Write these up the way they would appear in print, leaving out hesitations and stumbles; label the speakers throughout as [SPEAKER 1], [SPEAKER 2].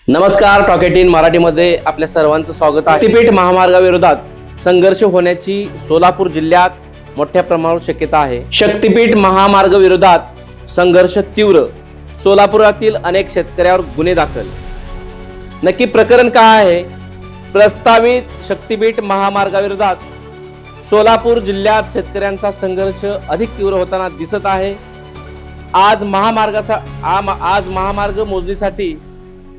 [SPEAKER 1] नमस्कार, टॉक 18 मराठीमध्ये आपल्या सर्वांचं स्वागत आहे। शक्तीपीठ महामार्गाविरोधात संघर्ष होण्याची सोलापूर जिल्ह्यात मोठ्या प्रमाणावर शक्यता आहे। शक्तीपीठ महामार्ग विरोधात संघर्ष तीव्र, सोलापुरातील अनेक शेतकऱ्यांवर गुन्हे दाखल। नक्की प्रकरण काय आहे? प्रस्तावित शक्तीपीठ महामार्गाविरोधात सोलापूर जिल्ह्यात शेतकऱ्यांचा संघर्ष अधिक तीव्र होताना दिसत आहे। आज महामार्ग मोजणीसाठी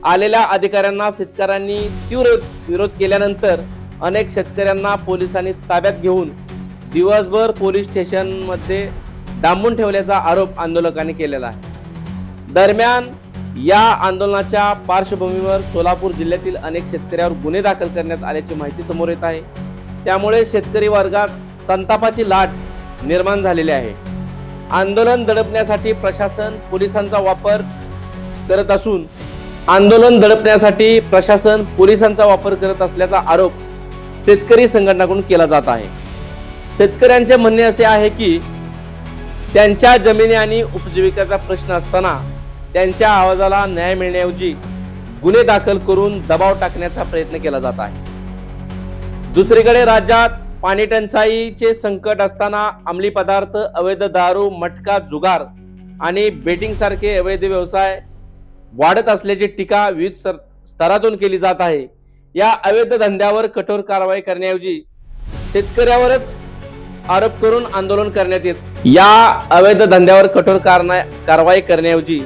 [SPEAKER 1] आलेल्या अधिकाऱ्यांना शेतकऱ्यांनी तीव्र विरोध केल्यानंतर अनेक शेतकऱ्यांना पोलिसांनी ताब्यात घेऊन दिवसभर पोलीस स्टेशनमध्ये डांबून ठेवल्याचा आरोप आंदोलकांनी केलेला आहे। दरम्यान या आंदोलनाच्या पार्श्वभूमीवर सोलापूर जिल्ह्यातील अनेक शेतकऱ्यांवर गुन्हे दाखल करण्यात आल्याची माहिती समोर येत आहे। त्यामुळे शेतकरी वर्गात संतापाची लाट निर्माण झालेली आहे। आंदोलन दडपण्यासाठी प्रशासन पोलिसांचा वापर करत असल्याचा आरोप शेतकरी संघटनाकडून केला जात आहे। शेतकऱ्यांचे म्हणणे असे आहे की त्यांच्या जमिनी आणि उपजीविकेचा प्रश्न असताना त्यांच्या आवाजाला न्याय मिळण्याऐवजी गुन्हे दाखल करून दबाव टाकण्याचा प्रयत्न केला जात आहे। दुसरीकडे राज्यात पाणी टंचाईचे संकट असताना अंमली पदार्थ, अवैध दारू, मटका, जुगार आणि बेटिंग सारखे अवैध व्यवसाय वाढत असल्याची टीका विविध स्तरातून केली जात आहे। या अवैध धंद्यावर कठोर कारवाई करण्याऐवजी शेतकऱ्यावरच आरोप करून आंदोलन करण्यात कारवाई करण्याऐवजी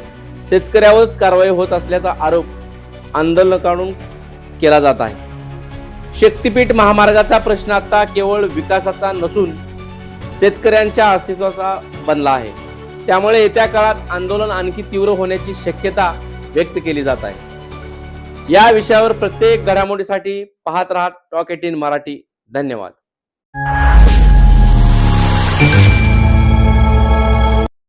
[SPEAKER 1] शेतकऱ्यावरच कारवाई होत असल्याचा आरोप आंदोलकांकडून केला जात आहे। शक्तीपीठ महामार्गाचा प्रश्न आता केवळ विकासाचा नसून शेतकऱ्यांच्या अस्तित्वाचा बनला आहे। त्यामुळे येत्या काळात आंदोलन आणखी तीव्र होण्याची शक्यता व्यक्त केली जात आहे। या विषयावर प्रत्येक घडामोडीसाठी पाहत रहा टॉक 18 मराठी। धन्यवाद।